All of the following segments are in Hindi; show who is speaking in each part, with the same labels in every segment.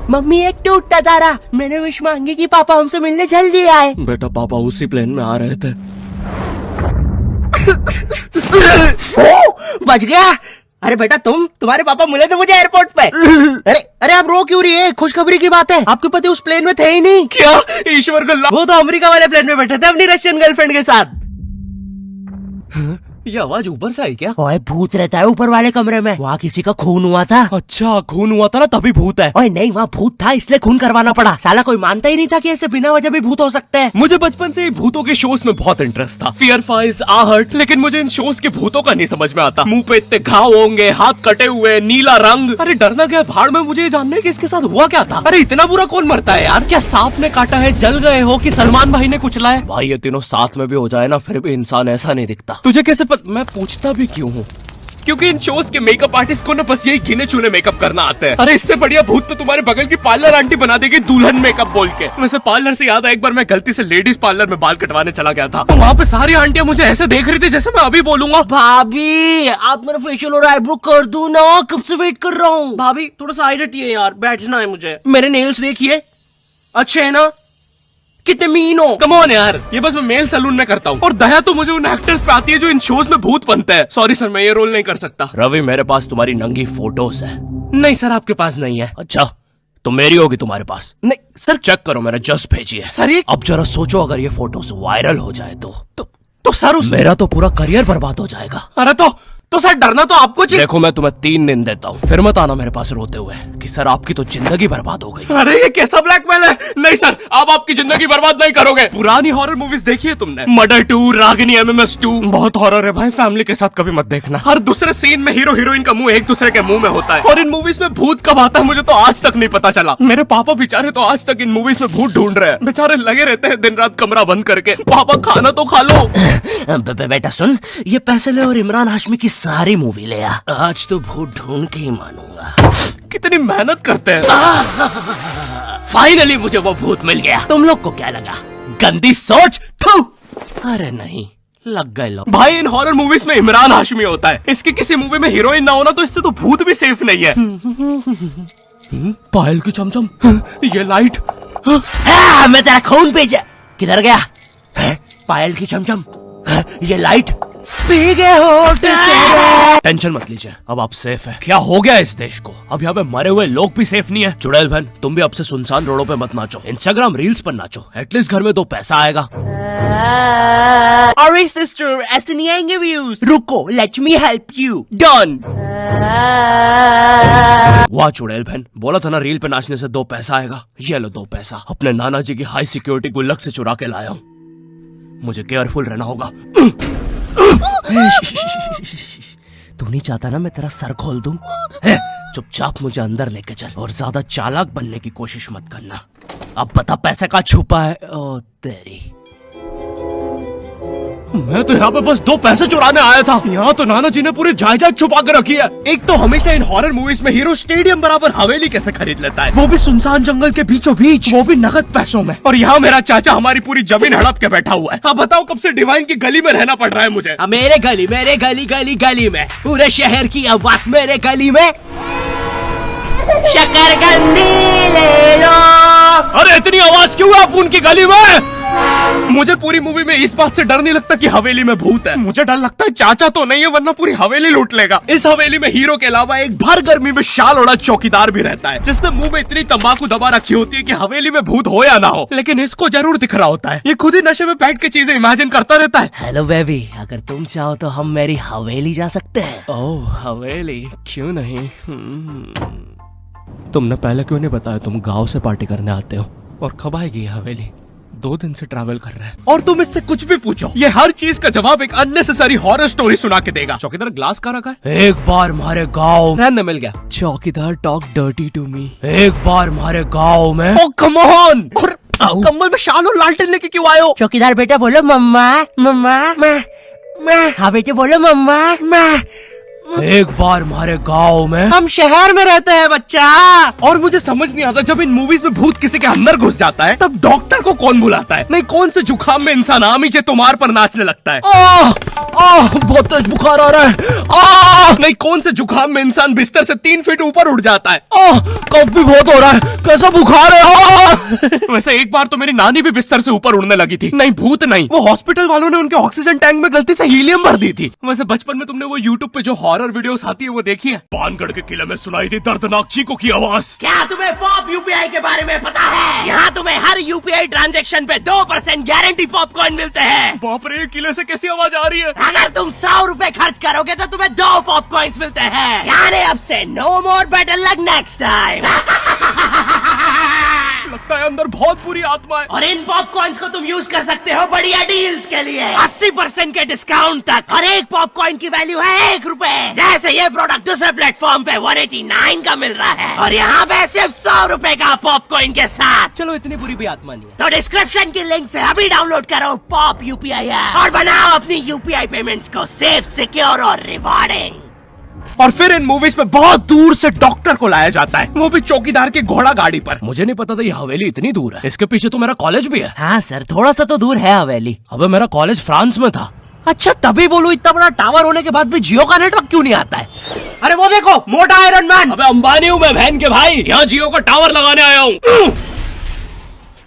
Speaker 1: मम्मी एक टूटता तारा, मैंने विश मांगी कि पापा हमसे मिलने जल्दी आए।
Speaker 2: बेटा पापा उसी प्लेन में आ रहे थे।
Speaker 1: बच गया। अरे बेटा तुम्हारे पापा मिले थे मुझे एयरपोर्ट पे। अरे आप रो क्यों रही है? खुशखबरी की बात है, आपके पति उस प्लेन में थे ही नहीं।
Speaker 2: क्या? ईश्वर को
Speaker 1: वो तो अमेरिका वाले प्लेन में बैठे थे अपनी रशियन गर्लफ्रेंड के साथ।
Speaker 2: ये आवाज ऊपर से आई क्या?
Speaker 1: ओए भूत रहता है ऊपर वाले कमरे में, वहाँ किसी का खून हुआ था।
Speaker 2: अच्छा खून हुआ था ना तभी भूत है।
Speaker 1: ओए नहीं, वहाँ भूत था इसलिए खून करवाना पड़ा। साला कोई मानता ही नहीं था कि ऐसे बिना वजह भी भूत हो सकते हैं।
Speaker 2: मुझे बचपन से ही भूतों के शोज में बहुत इंटरेस्ट था, फियर फाइल्स, आहट, लेकिन मुझे इन शोज के भूतों का नहीं समझ में आता। मुंह पे इतने घाव होंगे, हाथ कटे हुए, नीला रंग। अरे डरना क्या भाड़ में, मुझे ये जानना है कि इसके साथ हुआ क्या था। अरे इतना बुरा कौन मरता है यार? क्या सांप ने काटा है, जल गए हो कि सलमान भाई ने कुचला है? भाई ये तीनों साथ में भी हो जाए ना फिर भी इंसान ऐसा नहीं दिखता। तुझे कैसे मैं पूछता भी क्यों हूँ? क्योंकि इन शोज के मेकअप आर्टिस्ट को ना बस यही गिने चुने मेकअप करना आता है। अरे इससे बढ़िया भूत तो तुम्हारे बगल की पार्लर आंटी बना देगी दुल्हन मेकअप बोल के। वैसे पार्लर से याद है, एक बार मैं गलती से लेडीज पार्लर में बाल कटवाने चला गया था, तो वहाँ पे सारी आंटियां मुझे ऐसे देख रही थी जैसे मैं अभी बोलूंगा
Speaker 1: भाभी आप मेरा फेशियल और आईब्रो कर दो ना, कब से वेट कर रहा हूँ।
Speaker 2: भाभी थोड़ा सा साइड हटिए यार, बैठना है मुझे।
Speaker 1: मेरे नेल्स देखिए, अच्छे है ना? कितने मीन हो।
Speaker 2: कम ऑन यार, ये बस मैं मेल सैलून में करता हूँ। और दया तो मुझे उन एक्टर्स पे आती है जो इन शोज में भूत बनते हैं। सॉरी सर, मैं ये रोल नहीं कर सकता। रवि मेरे पास तुम्हारी नंगी फोटोज है। नहीं सर आपके पास नहीं है। अच्छा तो मेरी होगी तुम्हारे पास?
Speaker 1: नहीं सर।
Speaker 2: चेक करो, मैंने जस्ट भेजी है।
Speaker 1: सर ये
Speaker 2: अब जरा सोचो, अगर ये फोटोज वायरल हो जाए तो सर मेरा तो पूरा करियर बर्बाद हो जाएगा।
Speaker 1: अरे तो सर डरना तो आपको चाहिए।
Speaker 2: देखो मैं तुम्हें 3 दिन देता हूँ, फिर मत आना मेरे पास रोते हुए कि सर आपकी तो जिंदगी बर्बाद हो गई।
Speaker 1: अरे ये कैसा ब्लैकमेल है? नहीं सर, आप आपकी जिंदगी बर्बाद नहीं करोगे।
Speaker 2: पुरानी हॉरर मूवीज देखी है तुमने? मर्डर 2, रागिनी, MMS 2, बहुत हॉरर है भाई, फैमिली के साथ कभी मत देखना। हर दूसरे सीन में हीरो हीरोइन का मुंह एक दूसरे के मुंह में होता है। और इन मूवीज में भूत कब आता है मुझे तो आज तक नहीं पता चला। मेरे पापा बेचारे तो आज तक इन मूवीज में भूत ढूंढ रहे हैं। बेचारे लगे रहते हैं दिन रात कमरा बंद करके। पापा खाना तो खा लो।
Speaker 1: बेटा सुन, ये पैसे ले और इमरान हाशमी की सारी मूवी ले आ। आज तो भूत ढूंढ के ही मानूंगा।
Speaker 2: कितनी मेहनत करते हैं। फाइनली मुझे वो भूत मिल गया।
Speaker 1: तुम लोग को क्या लगा?
Speaker 2: गंदी सोच। थू।
Speaker 1: अरे नहीं, लग गए लोग।
Speaker 2: भाई इन हॉरर मूवीज में इमरान हाशमी होता है, इसकी किसी मूवी में हीरोइन ना होना तो इससे तो भूत भी सेफ नहीं है। पायल की चमचम, ये लाइट।
Speaker 1: मैं तेरा खून भेजा। किधर गया? पायल की चमचम, ये लाइट पी गए हो।
Speaker 2: टेंशन मत लीजिए, अब आप सेफ है। क्या हो गया इस देश को? अब यहाँ पे मरे हुए लोग भी सेफ नहीं है। चुड़ैल बहन तुम भी अब से सुनसान रोडों पे मत नाचो, इंस्टाग्राम रील्स पर नाचो, एटलीस्ट घर में 2 पैसा आएगा।
Speaker 1: अरे सिस्टर ऐसे नहीं आएंगे व्यूज। रुको, let me help you.
Speaker 2: Done. वाह चुड़ैल बहन, बोला था ना रील पे नाचने से 2 पैसा आएगा। ये लो 2 पैसा, अपने नाना जी की हाई सिक्योरिटी गुल्लक से चुरा के लाया हूँ। मुझे केयरफुल रहना होगा।
Speaker 1: तू नहीं चाहता ना मैं तेरा सर खोल दूं?
Speaker 2: चुपचाप मुझे अंदर लेके चल और ज्यादा चालाक बनने की कोशिश मत करना। अब बता पैसे का छुपा है। ओ तेरी, मैं तो यहाँ पे बस 2 पैसे चुराने आया था। यहाँ तो नाना जी ने पूरी जायदाद छुपा कर रखी है। एक तो हमेशा इन हॉरर मूवीज में हीरो स्टेडियम बराबर हवेली कैसे खरीद लेता है, वो भी सुनसान जंगल के बीचों बीच, वो भी नगद पैसों में। और यहाँ मेरा चाचा हमारी पूरी जमीन हड़प के बैठा हुआ है। अब बताओ कब से डिवाइन की गली में रहना पड़ रहा है मुझे।
Speaker 1: मेरे गली में पूरे शहर की आवाज मेरे गली में। शकरकंदी ले लो।
Speaker 2: अरे इतनी आवाज क्यों है आप उनकी गली में? मुझे पूरी मूवी में इस बात से डर नहीं लगता कि हवेली में भूत है, मुझे डर लगता है चाचा तो नहीं है वरना पूरी हवेली लूट लेगा। इस हवेली में हीरो के अलावा एक भर गर्मी में शाल ओढ़ा चौकीदार भी रहता है, जिसने मुंह में इतनी तंबाकू दबा रखी होती है कि हवेली में भूत हो या ना हो, लेकिन इसको जरूर दिख रहा होता है। ये खुद ही नशे में बैठ के चीजें इमेजिन करता रहता है।
Speaker 1: हेलो बेबी, अगर तुम चाहो तो हम मेरी हवेली जा सकते हैं।
Speaker 2: ओह हवेली, क्यों नहीं? तुमने पहले क्यों नहीं बताया तुम गाँव से पार्टी करने आते हो? और कब आएगी ये हवेली? 2 दिन से ट्रैवल कर रहा है और तुम इससे कुछ भी पूछो, ये हर चीज का जवाब एक अननेसेसरी हॉरर स्टोरी सुना के देगा। चौकीदार ग्लास कहाँ रखा है? एक बार हमारे गाँव रहने मिल गया। चौकीदार टॉक डर्टी टू मी। एक बार हमारे गाँव में। ओह कम ऑन। कंबल में शाल और लालटेन लेके क्यों आए हो?
Speaker 1: चौकीदार बेटा बोलो मम्मा मम्मा। मैं। हाँ बेटे बोलो मम्मा।
Speaker 2: एक बार हमारे गांव में
Speaker 1: हम शहर में रहते हैं बच्चा।
Speaker 2: और मुझे समझ नहीं आता, जब इन मूवीज में भूत किसी के अंदर घुस जाता है तब डॉक्टर को कौन बुलाता है? नहीं, कौन से जुकाम में इंसान आमीचे तुम्हार पर नाचने लगता है? बहुत तेज बुखार आ रहा है। नहीं, कौन से जुकाम में इंसान बिस्तर से 3 फीट ऊपर उठ जाता है? कफ भी बहुत हो रहा है, कैसा बुखार है? वैसे एक बार तो मेरी नानी भी बिस्तर से ऊपर उड़ने लगी थी। नहीं, भूत नहीं, वो हॉस्पिटल वालों ने उनके ऑक्सीजन टैंक में गलती से हीलियम भर दी थी। वैसे बचपन में तुमने वो यूट्यूब पे जो हॉरर वीडियोस आती है वो देखी है? पानगढ़ के किले में सुनाई थी दर्दनाक चीखों की आवाज।
Speaker 1: क्या तुम्हें पॉप यूपीआई के बारे में पता है? यहाँ तुम्हें हर यूपीआई ट्रांजैक्शन पे 2% गारंटी पॉपकॉर्न मिलते हैं।
Speaker 2: बाप रे, किले से कैसी आवाज आ रही है?
Speaker 1: अगर तुम 100 रुपए खर्च करोगे तो तुम्हें 2 पॉपकॉर्न्स मिलते हैं। यानी अब से no more better luck next time.
Speaker 2: लगता है अंदर बहुत बुरी आत्मा है।
Speaker 1: और इन पॉपकॉर्न्स को तुम यूज कर सकते हो बढ़िया डील्स के लिए, 80% के डिस्काउंट तक। और एक पॉपकॉर्न की वैल्यू है 1 रुपए। जैसे ये प्रोडक्ट दूसरे प्लेटफॉर्म पे 189 का मिल रहा है और यहाँ पे सिर्फ 100 रुपए का पॉपकॉर्न के साथ।
Speaker 2: चलो, इतनी बुरी भी आत्मा नहीं है।
Speaker 1: तो डिस्क्रिप्शन की लिंक से अभी डाउनलोड करो पॉप यूपीआई ऐप और बनाओ अपनी यूपीआई पेमेंट्स को सेफ, सिक्योर और रिवॉर्डिंग।
Speaker 2: और फिर इन मूवीज में बहुत दूर से डॉक्टर को लाया जाता है, वो भी चौकीदार की घोड़ा गाड़ी पर। मुझे नहीं पता था ये हवेली इतनी दूर है। इसके पीछे तो मेरा कॉलेज भी है।
Speaker 1: हाँ सर, थोड़ा सा तो दूर है हवेली।
Speaker 2: अबे, मेरा कॉलेज फ्रांस में था।
Speaker 1: अच्छा, तभी बोलूं इतना बड़ा टावर होने के बाद भी जियो का नेटवर्क क्यों नहीं आता है? अरे वो देखो, मोटा आयरन मैन।
Speaker 2: अबे अंबानी हूँ मैं बहन के भाई, यहाँ जियो का टावर लगाने आया हूँ।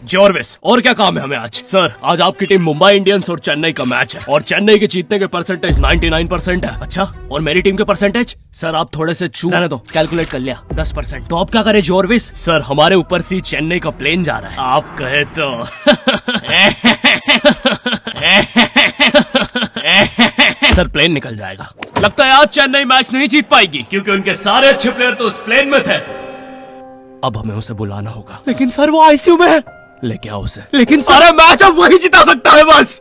Speaker 2: जॉर्विस, और क्या काम है हमें आज? सर, आज आपकी टीम मुंबई इंडियंस और चेन्नई का मैच है और चेन्नई के जीतने के परसेंटेज 99% है। अच्छा, और मेरी टीम के परसेंटेज? सर, आप थोड़े से रहने दो, कैलकुलेट कर लिया, 10%। तो आप क्या करें जॉर्विस? सर, हमारे ऊपर से चेन्नई का प्लेन जा रहा है। आप कहे तो सर, प्लेन निकल जाएगा। लगता है आज चेन्नई मैच नहीं जीत पाएगी क्योंकि उनके सारे अच्छे प्लेयर तो उस प्लेन में थे। अब हमें उसे बुलाना होगा।
Speaker 1: लेकिन सर, वो आईसीयू में है।
Speaker 2: लेके आओ उसे। लेकिन सारा मैच अब वही जिता सकता है, बस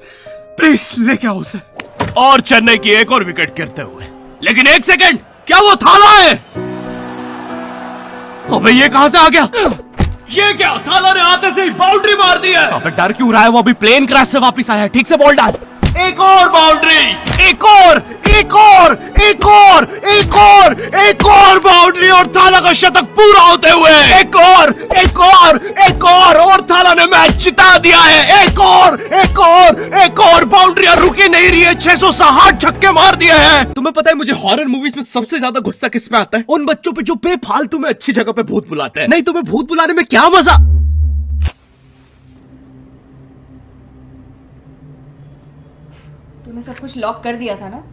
Speaker 2: प्लीज लेके आओ उसे। और चेन्नई की एक और विकेट गिरते हुए। लेकिन 1 सेकंड, क्या वो थाला है? अबे, ये कहां से आ गया? ये क्या? थाला ने आते से ही बाउंड्री मार दी है। अबे, डर क्यों रहा है? वो अभी प्लेन क्रैश से वापस आया है। ठीक से बॉल डाल। एक और बाउंड्री, एक और, एक और, एक और, एक और, एक और बाउंड्री और थाला का शतक पूरा होते हुए एक और, एक और, एक और थाला ने मैच जिता दिया है। एक और, एक और, एक और बाउंड्री रुकी नहीं रही है। 660 छक्के मार दिए हैं। तुम्हें पता है मुझे हॉरर मूवीज में सबसे ज्यादा गुस्सा किस पे आता है? उन बच्चों पे जो बेफालतू में अच्छी जगह पे भूत बुलाते हैं। नहीं, तुम्हें भूत बुलाने में क्या मजा?
Speaker 3: तूने सब कुछ लॉक कर दिया था ना?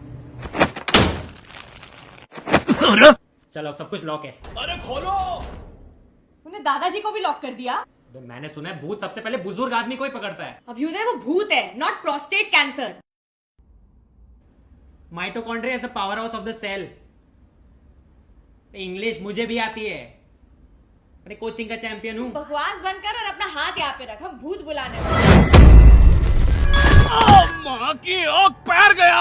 Speaker 4: चलो, अब सब कुछ लॉक है।
Speaker 2: अरे खोलो।
Speaker 3: तूने दादाजी को भी लॉक कर दिया?
Speaker 4: मैंने सुना है भूत सबसे पहले बुजुर्ग आदमी को ही पकड़ता है।
Speaker 3: अभ्युदय, वो भूत है, not prostate cancer.
Speaker 4: Mitochondria is the power house of the cell. English मुझे भी आती है, अरे कोचिंग का चैंपियन हूँ।
Speaker 3: बकवास बंद कर और अपना हाथ यहाँ पे रख, हम भूत बुलाने वाले।
Speaker 2: माँ की आँख पैर गया।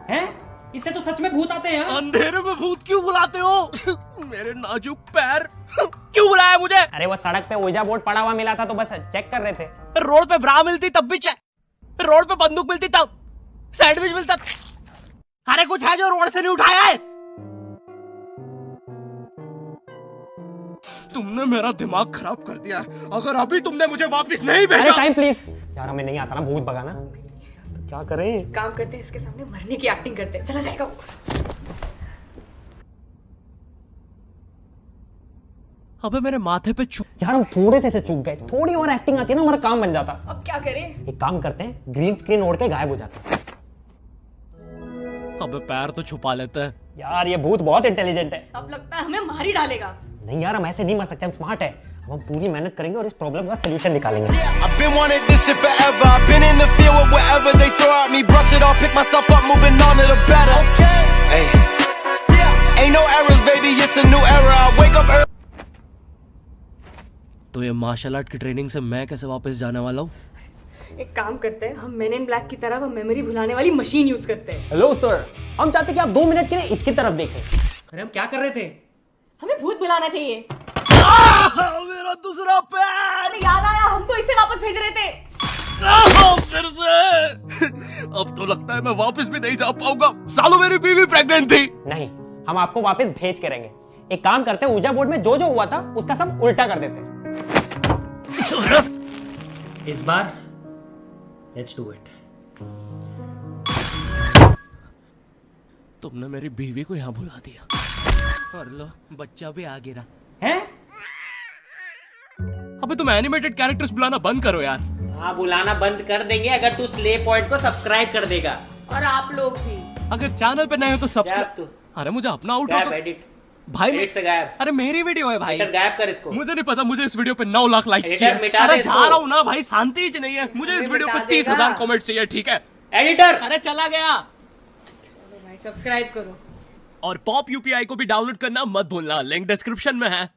Speaker 4: हैं? इससे तो सच में भूत आते हैं।
Speaker 2: अंधेरे में भूत क्यों बुलाते हो? मेरे नाजुक पैर। क्यों बुलाया मुझे?
Speaker 4: अरे वो सड़क पे ओजा बोर्ड पड़ा हुआ मिला था तो बस चेक कर रहे थे।
Speaker 1: रोड पे ब्रा मिलती तब भी चेक, रोड पे बंदूक मिलती तब, सैंडविच मिलता। अरे कुछ है जो रोड से नहीं उठाया है?
Speaker 2: तुमने मेरा दिमाग खराब कर दिया है। अगर अभी तुमने मुझे वापस नहीं भेजा।
Speaker 4: टाइम प्लीज यार, हमें नहीं आता ना भूत भगाना, तो क्या करें?
Speaker 3: काम करते हैं, इसके सामने मरने की एक्टिंग करते हैं। चला जाएगा वो।
Speaker 1: अबे, मेरे माथे पे
Speaker 4: यार हम थोड़े से चूक गए, थोड़ी और एक्टिंग आती है ना, हमारा काम बन जाता।
Speaker 3: अब क्या करें?
Speaker 4: एक काम करते हैं, ग्रीन स्क्रीन ओढ़ के गायब हो जाते हैं।
Speaker 2: अबे, पैर तो छुपा लेते हैं।
Speaker 4: यार ये भूत बहुत इंटेलिजेंट है।
Speaker 3: अब लगता है हमें मार ही डालेगा।
Speaker 4: नहीं यार, हम ऐसे नहीं मर सकते, हम स्मार्ट है। हम पूरी मेहनत करेंगे और इस प्रॉब्लम का सलूशन निकालेंगे।
Speaker 5: I've been wanting this shit forever. I've been in the field with whatever they throw at me. Brush it off, pick myself up, moving on to the better. Hey, ain't no errors, baby. It's a new era. I wake up early.
Speaker 1: तो ये मार्शल आर्ट की ट्रेनिंग से मैं कैसे वापस जाने वाला हूँ?
Speaker 3: एक काम करते हैं, हम मेन इन ब्लैक की तरह वो मेमोरी भुलाने वाली मशीन यूज करते हैं।
Speaker 4: हेलो सर, हम चाहते कि आप 2 मिनट के लिए इसकी तरफ देखें। अरे हम क्या कर रहे थे?
Speaker 3: हमें भूत बुलाना चाहिए।
Speaker 2: मेरा दूसरा पैर।
Speaker 3: अरे याद आया, हम तो इसे वापस भेज रहे थे।
Speaker 2: फिर से। अब तो लगता है मैं वापस भी नहीं जा पाऊंगा। सालों मेरी बीवी प्रेग्नेंट थी।
Speaker 4: नहीं, हम आपको वापस भेज के रहेंगे। एक काम करते हैं, ऊर्जा बोर्ड में जो जो हुआ था उसका सब उल्टा कर देते हैं।
Speaker 6: इस बार लेट्स डू इट।
Speaker 2: तुमने मेरी बीवी को यहाँ बुला दिया और लो बच्चा भी आ गिरा
Speaker 6: हैं?
Speaker 2: अबे तुम एनिमेटेड कैरेक्टर्स बुलाना बंद करो यार।
Speaker 6: हाँ, बुलाना बंद कर देंगे अगर तू स्ले पॉइंट को सब्सक्राइब कर देगा।
Speaker 3: और आप लोग भी।
Speaker 2: अगर चैनल पे नए हो तो
Speaker 6: गायब
Speaker 2: सब्सक्राइब।
Speaker 6: तू।
Speaker 2: अरे मुझे अपना आउट
Speaker 6: गायब एडिट।
Speaker 2: भाई
Speaker 6: एडिट से गायब।
Speaker 2: अरे मेरी वीडियो है भाई।
Speaker 6: एडिटर गायब कर इसको।
Speaker 2: मुझे नहीं पता, मुझे इस वीडियो पे 9 लाख लाइक्स
Speaker 6: एडिटर
Speaker 2: चाहिए।
Speaker 6: मिटा
Speaker 2: अरे
Speaker 6: दे
Speaker 2: जा
Speaker 6: इसको।
Speaker 2: रहा हूँ ना भाई, शांति ही नहीं है। मुझे इस वीडियो पे
Speaker 3: मिटा
Speaker 2: 30,000
Speaker 3: देगा।
Speaker 2: कमेंट चाहिए, ठीक है?
Speaker 6: एडिटर।
Speaker 2: अरे चला गया।
Speaker 3: भाई सब्सक्राइब करो।
Speaker 2: और पॉप यूपीआई को भी डाउनलोड करना मत भूलना, लिंक डिस्क्रिप्शन में है।